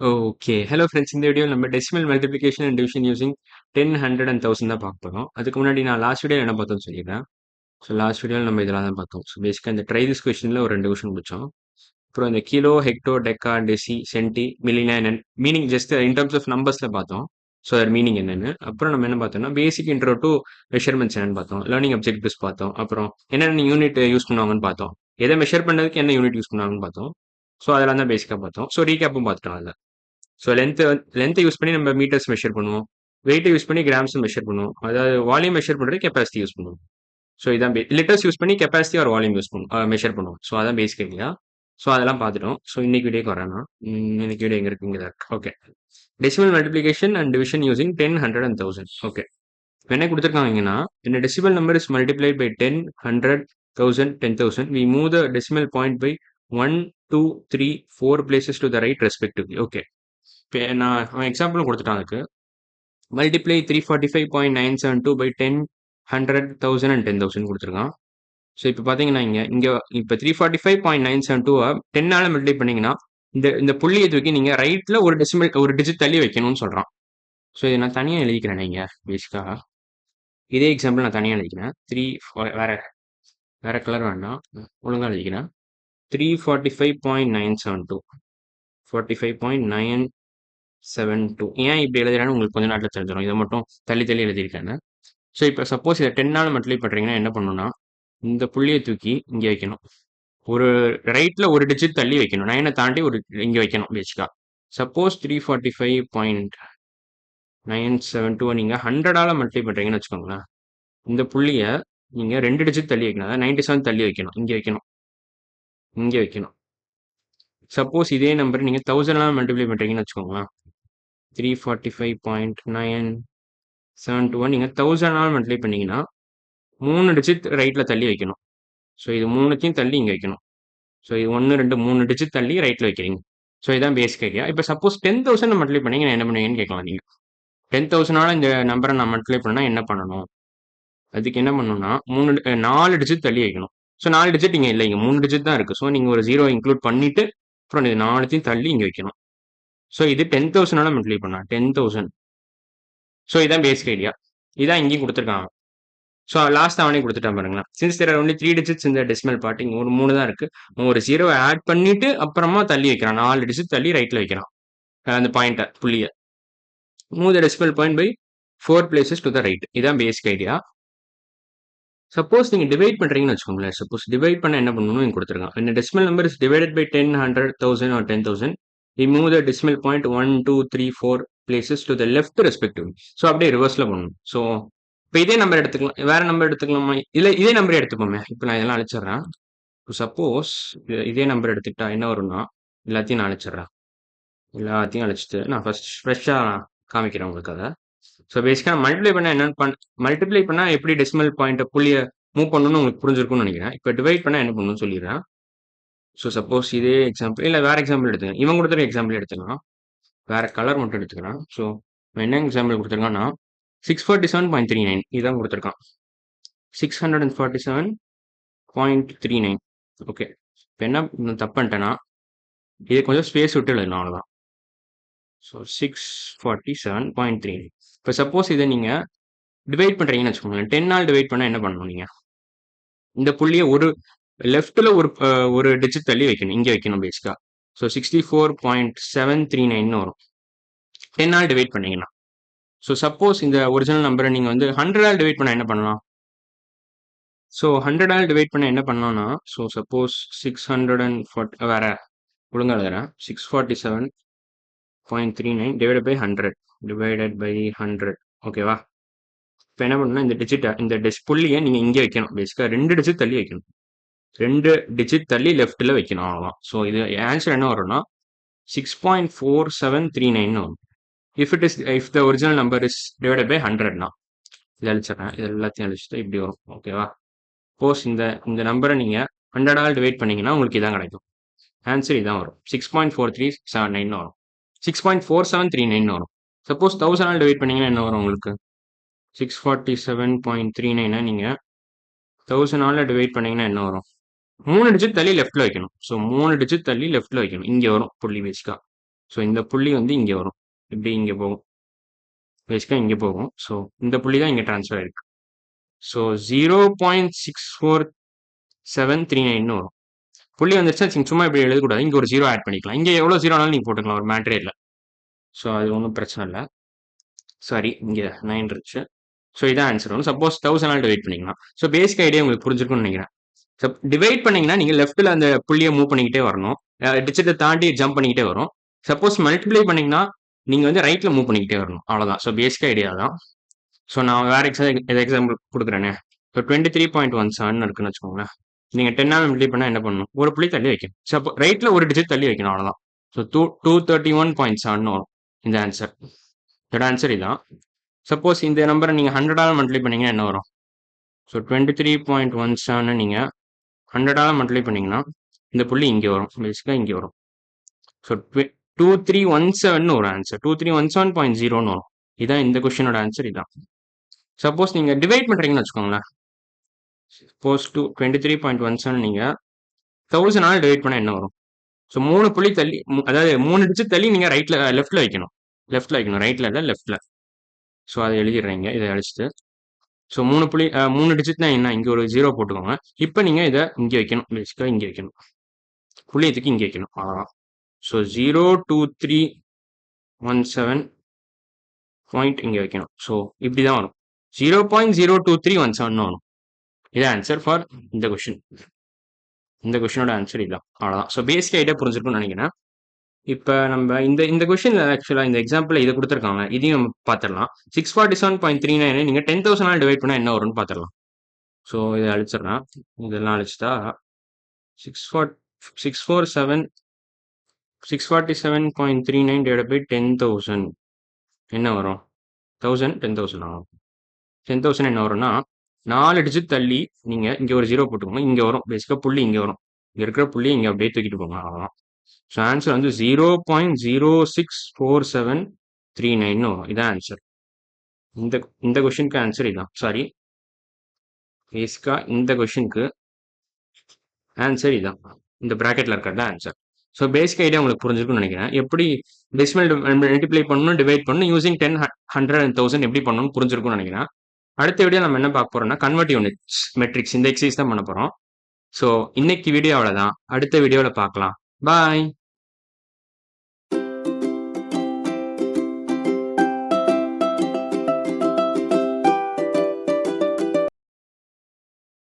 Okay. Hello friends. இந்த வீடியோல நம்ம decimal multiplication and division using 10, 100 and 1000 தான் பார்க்க போறோம். அதுக்கு முன்னாடி நான் லாஸ்ட் வீடியோல என்ன பார்த்தோம்னு சொல்லிடுறேன். ஸோ லாஸ்ட் வீடியோல நம்ம இதெல்லாம் தான் பார்த்தோம். ஸோ பேசிக்கா இந்த ட்ரை திஸ் கொஸ்டின்ல ஒரு 2 கொஸ்டின் முடிச்சோம். அப்புறம் இந்த kilo, hecto, deca, deci, centi, மில்லினா என்னன்னு meaning just in terms of நம்பர்ஸ்ல பார்த்தோம். ஸோ அதோட மீனிங் என்னன்னு. அப்புறம் நம்ம என்ன பார்த்தோம்னா, பேசிக் இன்ட்ரோ டு மெஷர்மெண்ட்ஸ் என்னன்னு பார்த்தோம். லேர்னிங் அப்ஜெக்டிவ்ஸ் பார்த்தோம். அப்புறம் என்னென்ன யூனிட் யூஸ் பண்ணுவாங்கன்னு பார்த்தோம். எதை மெஷர் பண்ணதுக்கு என்ன யூனிட் யூஸ் பண்ணுவாங்கன்னு பார்த்தோம். ஸோ அதெல்லாம் தான் பேசிக்கா பார்த்தோம். ஸோ ரீகேப்பும் பார்த்துட்டோம் அதுல. ஸோ லென்த்தை யூஸ் பண்ணி நம்ம மீட்டர்ஸ் மெஷர் பண்ணுவோம். வெயிட்டை யூஸ் பண்ணி கிராம்ஸ் மெஷர் பண்ணுவோம். அதாவது வால்யூம் மெஷர் பண்ணுறது கெப்பாசிட்டி யூஸ் பண்ணுவோம். ஸோ இதான் லிட்டர்ஸ் யூஸ் பண்ணி கெப்பாசிட்டி ஒரு வால்யூம் யூஸ் பண்ணுவோம் மெஷர் பண்ணுவோம். ஸோ அதான் பேசிக் ஐடியா. ஸோ அதெல்லாம் பார்த்துட்டோம். ஸோ இன்னைக்கு வீடியோக்கு வரேன்னா இன்னைக்கு வீடியோ எங்க இருக்கு இங்கே இருக்கு. Okay. Decimal multiplication and division using 10, 100 and 1000. Okay. என்ன கொடுத்துருக்காங்கன்னா, when a decimal number is multiplied by 10, 100, 1000, 10,000, we move the decimal point by 1, 2, 3, 4 places to the right respectively. Okay. இப்போ நான் அவன் எக்ஸாம்பிளும் கொடுத்துட்டான் அதுக்கு. மல்டிப்ளை 345.972 பை 10, 100, 1000 அண்ட் 10,000 கொடுத்துருக்கான். ஸோ இப்போ பார்த்தீங்கன்னா இங்கே இப்போ 345.972 10ஆல மல்டிப்ளை பண்ணீங்கன்னா இந்த இந்த புள்ளியை தூக்கி நீங்கள் ரைட்டில் ஒரு டிஜிட் தள்ளி வைக்கணும்னு சொல்கிறான். ஸோ இதை நான் தனியாக எழுதிக்கிறேன். நீங்கள் பேசிக்காக இதே எக்ஸாம்பிள் நான் தனியாக எழுதிக்கிறேன். வேற வேற கலர் வேண்டாம், ஒழுங்காக எழுதிக்கிறேன். 345.972 45.972 ஏன் இப்படி எழுதுறான்னு உங்களுக்கு கொஞ்ச நாட்டில் தெரிஞ்சிடும். இதை மட்டும் தள்ளி தள்ளி எழுதியிருக்கேன். ஸோ இப்போ சப்போஸ் இதை 10ஆல் மல்டிப்ளை பண்ணுறீங்கன்னா என்ன பண்ணணும்னா, இந்த புள்ளியை தூக்கி இங்கே வைக்கணும். ஒரு ரைட்டில் ஒரு டிஜிட் தள்ளி வைக்கணும். 9 தாண்டி ஒரு இங்கே வைக்கணும் பேசிக்கா. சப்போஸ் 345.972 நீங்கள் 100ஆல் மல்டிப்ளை பண்ணுறீங்கன்னு வச்சுக்கோங்களேன். இந்த புள்ளியை நீங்கள் 2 டிஜிட் தள்ளி வைக்கணும். அதாவது 97 தள்ளி வைக்கணும். இங்கே வைக்கணும், இங்கே வைக்கணும். சப்போஸ் இதே நம்பர் நீங்கள் 1000ஆல் மல்டிப்ளை பண்ணுறீங்கன்னு வச்சுக்கோங்களேன். 345.972 நீங்கள் 1000ஆல் மல்டிப்ளை பண்ணீங்கன்னா 3 டிஜிட் ரைட்டில் தள்ளி வைக்கணும். ஸோ இது மூணுத்தையும் தள்ளி இங்கே வைக்கணும். ஸோ இது 1, 2, 3 டிஜிட் தள்ளி ரைட்டில் வைக்கிறீங்க. ஸோ இதான் பேசிக் ஐடியா. இப்போ சப்போஸ் 10,000 மல்டிப்ளை பண்ணீங்க என்ன பண்ணுவீங்கன்னு கேட்கலாம் நீங்கள். 10,000ஆல இந்த நம்பரை நான் மல்டிப்ளை பண்ணால் என்ன பண்ணணும்? அதுக்கு என்ன பண்ணணும்னா 4 டிஜிட் தள்ளி வைக்கணும். ஸோ 4 டிஜிட் இங்கே இல்லை, இங்கே 3 டிஜிட் தான் இருக்குது. ஸோ நீங்கள் ஒரு 0 இன்க்ளூட் பண்ணிவிட்டு அப்புறம் இது 4த்தையும் தள்ளி இங்கே வைக்கணும். ஸோ இது 10,000ஆல மல்டிப்ளை பண்ணா 10,000. ஸோ இதான் பேசிக் ஐடியா. இதான் இங்கேயும் கொடுத்துருக்காங்க. ஸோ லாஸ்ட் அவனே கொடுத்துட்டான் பாருங்களேன். Since there are only 3 digits இந்த டெசிமல் பார்ட், இங்கே ஒரு 3 தான் இருக்கு. ஒரு 0 ஆட் பண்ணிட்டு அப்புறமா தள்ளி வைக்கிறான். 4 டிஜிட் தள்ளி ரைட்டில் வைக்கிறான் அந்த பாயிண்ட்டை புள்ளியை. Move the decimal point by 4 places to the right. இதான் பேசிக் ஐடியா. சப்போஸ் நீங்கள் டிவைட் பண்ணுறீங்கன்னு வச்சுக்கோங்களேன். சப்போஸ் டிவைட் பண்ண என்ன பண்ணணும்னு இங்கே கொடுத்துருக்கான். இந்த decimal number is divided by 10, 100, 1000 or 10,000. we move the decimal point 1, 2, 3, 4 places to the left respectively. So அப்படியே ரிவர்ஸில் பண்ணணும். ஸோ இப்போ இதே நம்பர் எடுத்துக்கலாம், வேற நம்பர் எடுத்துக்கலாமா? இல்லை இதே நம்பர் எடுத்துப்போமே. இப்போ நான் இதெல்லாம் அழிச்சிடுறேன். இப்போ சப்போஸ் இதே நம்பர் எடுத்துக்கிட்டா என்ன வரும்னா எல்லாத்தையும் நான் அழிச்சிடுறேன். எல்லாத்தையும் அழிச்சிட்டு நான் ஃபர்ஸ்ட் ஃப்ரெஷ்ஷாக காமிக்கிறேன் உங்களுக்கு அதை. ஸோ பேசிக்காக மல்டிப்ளை பண்ண என்னன்னு மல்டிப்ளை பண்ணால் எப்படி டெசிமல் பாயிண்ட்டை புள்ளியை மூவ் பண்ணணும்னு உங்களுக்கு புரிஞ்சிருக்கும்னு நினைக்கிறேன். இப்போ டிவைட் பண்ணால் என்ன பண்ணணும்னு சொல்லிடுறேன். ஸோ சப்போஸ் இதே எக்ஸாம்பிள் இல்லை வேற எக்ஸாம்பிள் எடுத்துக்கலாம். இவங்க கொடுத்துருக்க எக்ஸாம்பிள் எடுத்துக்கலாம். வேற கலர் மட்டும் எடுத்துக்கலாம். ஸோ என்ன எக்ஸாம்பிள் கொடுத்துருக்கான்னா 647.39 இதான் கொடுத்துருக்கான். 647.39. ஓகே. இப்போ என்ன தப்பு பண்ணிட்டேன்னா இதை கொஞ்சம் ஸ்பேஸ் விட்டு எழுதணும், அவ்வளோதான். ஸோ 647.39. இப்போ சப்போஸ் இதை நீங்கள் டிவைட் பண்ணுறீங்கன்னு வச்சுக்கோங்களேன். 10ஆல் டிவைட் பண்ணால் என்ன பண்ணணும் நீங்கள்? இந்த புள்ளியை ஒரு லெஃப்டில் ஒரு டிஜிட் தள்ளி வைக்கணும், இங்கே வைக்கணும் பேசிக்காக. ஸோ 64.739 வரும் 10ஆல் டிவைட் பண்ணீங்கன்னா. ஸோ சப்போஸ் இந்த ஒரிஜினல் நம்பரை நீங்கள் வந்து 100ஆல் டிவைட் பண்ணால் என்ன பண்ணலாம்? ஸோ 100ஆல் டிவைட் பண்ண என்ன பண்ணலாம்னா, ஸோ சப்போஸ் 640 வேற ஒழுங்காக எழுதுறேன். 647.39 டிவைடட் பை 100 டிவைடட் பை 100. ஓகேவா? இப்போ என்ன பண்ணணும்னா இந்த புள்ளியை நீங்கள் இங்கே வைக்கணும். பேசிக்காக 2 டிஜிட் தள்ளி வைக்கணும். 2 டிஜிட் தள்ளி லெஃப்ட்டில் வைக்கணும், அவ்வளோதான். ஸோ இது ஆன்சர் என்ன வரும்னா 6.4739 வரும். If the original number is divided by 100னா இதை அழிச்சிடறேன். இது எல்லாத்தையும் அழிச்சிட்டு இப்படி வரும். ஓகேவா? சப்போஸ் இந்த நம்பரை நீங்கள் 100ஆல் டிவைட் பண்ணீங்கன்னா உங்களுக்கு இதான் கிடைக்கும். ஆன்சர் இதான் வரும். 6.4379 வரும். 6.4739 வரும். சப்போஸ் 1000ஆல் டிவைட் பண்ணீங்கன்னா என்ன வரும் உங்களுக்கு? 647.39 நீங்கள் 1000ஆல் டிவைட் பண்ணீங்கன்னா என்ன வரும்? 3 டிஜிட் தள்ளி லெஃப்ட்டில் வைக்கணும். ஸோ 3 டிஜிட் தள்ளி லெஃப்ட்டில் வைக்கணும். இங்கே வரும் புள்ளி பேசிக்கா. ஸோ இந்த புள்ளி வந்து இங்கே வரும், இப்படி இங்கே போகும், பேசிக்காக இங்கே போகும். ஸோ இந்த புள்ளி தான் இங்கே ட்ரான்ஸ்ஃபர் ஆயிருக்கு. ஸோ 0.647939 வரும். புள்ளி வந்துருச்சா நீங்கள் சும்மா இப்படி எழுதக்கூடாது, இங்கே ஒரு 0 ஆட் பண்ணிக்கலாம். இங்கே எவ்வளோ 0 ஆனாலும் நீங்கள் போட்டுக்கலாம், ஒரு மேட்ரே இல்லை. ஸோ அது ஒன்றும் பிரச்சனை இல்லை. சாரி, இங்கே 9 இருந்துச்சு. ஸோ இதான் ஆன்சர் வரும். சப்போஸ் 1000 டிவைட் பண்ணிக்கலாம். ஸோ பேசிக் ஐடியா உங்களுக்கு புரிஞ்சிருக்கும்னு நினைக்கிறேன். ஸோ டிவைட் பண்ணீங்கன்னா நீங்கள் லெஃப்ட்டில் அந்த புள்ளியை மூவ் பண்ணிக்கிட்டே வரணும், டிஜிட்டை தாண்டி ஜம்ப் பண்ணிக்கிட்டே வரும். சப்போஸ் மல்டிப்ளை பண்ணீங்கன்னா நீங்கள் வந்து ரைட்டில் மூவ் பண்ணிக்கிட்டே வரணும், அவ்வளோதான். ஸோ பேசிக் ஐடியா தான். ஸோ நான் வேறு எக்ஸாம்பிள் கொடுக்குறேனே. ஸோ 23.17 இருக்குன்னு வச்சுக்கோங்களேன். நீங்கள் 10 மல்டிப்ளை பண்ணால் என்ன பண்ணணும், ஒரு புள்ளி தள்ளி வைக்கணும். சப்போ ரைட்டில் ஒரு டிஜிட் தள்ளி வைக்கணும், அவ்வளோதான். ஸோ 231.7 வரும் இந்த ஆன்சர். இதோட ஆன்சர் இதான். சப்போஸ் இந்த நம்பரை நீங்கள் 100 மல்டிப்ளை பண்ணீங்கன்னா என்ன வரும்? ஸோ 23.17 நீங்கள் 100 மல்டிப்ளை பண்ணீங்கன்னா இந்த புள்ளி இங்கே வரும், பேசிக்காக இங்கே வரும். ஸோ 2317 ஒரு ஆன்சர், 2317.0 வரும். இதான் இந்த கொஸ்டினோட ஆன்சர் இதான். சப்போஸ் நீங்கள் டிவைட் பண்ணுறீங்கன்னு வச்சுக்கோங்களேன். சப்போஸ் 23.17 நீங்கள் 1000 டிவைட் பண்ணால் என்ன வரும்? ஸோ 3 புள்ளி தள்ளி, அதாவது 3 டிஜிட் தள்ளி நீங்கள் லெஃப்ட்டில் வைக்கணும், ரைட்டில் இல்லை லெஃப்ட்டில். ஸோ அதை எழுதிடுறீங்க, இதை அழிச்சிட்டு. ஸோ 3 டிஜிட்னா என்ன, இங்கே ஒரு 0 போட்டுக்கோங்க. இப்போ நீங்கள் இதை இங்கே வைக்கணும், பேசிக்காக இங்கே வைக்கணும், புள்ளியத்துக்கு இங்கே வைக்கணும், அவ்வளோதான். ஸோ 02317 பாயிண்ட் இங்கே வைக்கணும். ஸோ இப்படி தான் வரும், 0.02317 வரும். இதான் ஆன்சர் ஃபார் இந்த கொஷின். இந்த கொஷினோட ஆன்சர் இதுதான், அவ்வளோதான். ஸோ பேசிக் ஐடியா புரிஞ்சிருக்கும்னு நினைக்கிறேன். இப்போ நம்ம இந்த கொஷின் ஆக்சுவலாக இந்த எக்ஸாம்பிள் இது கொடுத்துருக்காங்க, இதையும் நம்ம பார்த்துடலாம். 647.39 நீங்கள் 10,000 டிவைட் பண்ணால் என்ன வரும்னு பார்த்துடலாம். ஸோ இதை அழிச்சிடலாம், இதெல்லாம் அழிச்சிட்டா 647.39 டிவைட் பை 10,000 என்ன வரும்? 1000 ஆகும். 10,000 என்ன வரும்னா 4 டிஜிட் தள்ளி நீங்கள் இங்கே ஒரு 0 போட்டுக்கோங்க, இங்கே வரும், பேசிக்காக புள்ளி இங்கே வரும், இங்கே இருக்கிற புள்ளி இங்கே அப்படியே தூக்கிட்டு போங்க, அவ்வளோதான். ஸோ ஆன்சர் வந்து 0.0647939 வரும். இதான் ஆன்சர். இந்த கொஷினுக்கு ஆன்சர் இதான். சாரி, பேசிக்காக இந்த கொஷினுக்கு ஆன்சர் இதான், இந்த ப்ராக்கெட்டில் இருக்கிறது ஆன்சர். ஸோ பேசிக் ஐடியா உங்களுக்கு புரிஞ்சிருக்கும்னு நினைக்கிறேன். எப்படி டெசிமல் மல்டிப்ளை பண்ணணும், டிவைட் பண்ணணும், யூசிங் 10, 100 and 1000 எப்படி பண்ணணும்னு புரிஞ்சிருக்கும்னு நினைக்கிறேன். அடுத்த வீடியோ நம்ம என்ன பார்க்க போறோம்னா கன்வெர்ட் யூனிட்ஸ் மெட்ரிக்ஸ், இந்த எக்ஸசைஸ் தான் பண்ண போகிறோம். ஸோ இன்னைக்கு வீடியோ அவ்வளோதான், அடுத்த வீடியோவில் பார்க்கலாம். பாய்.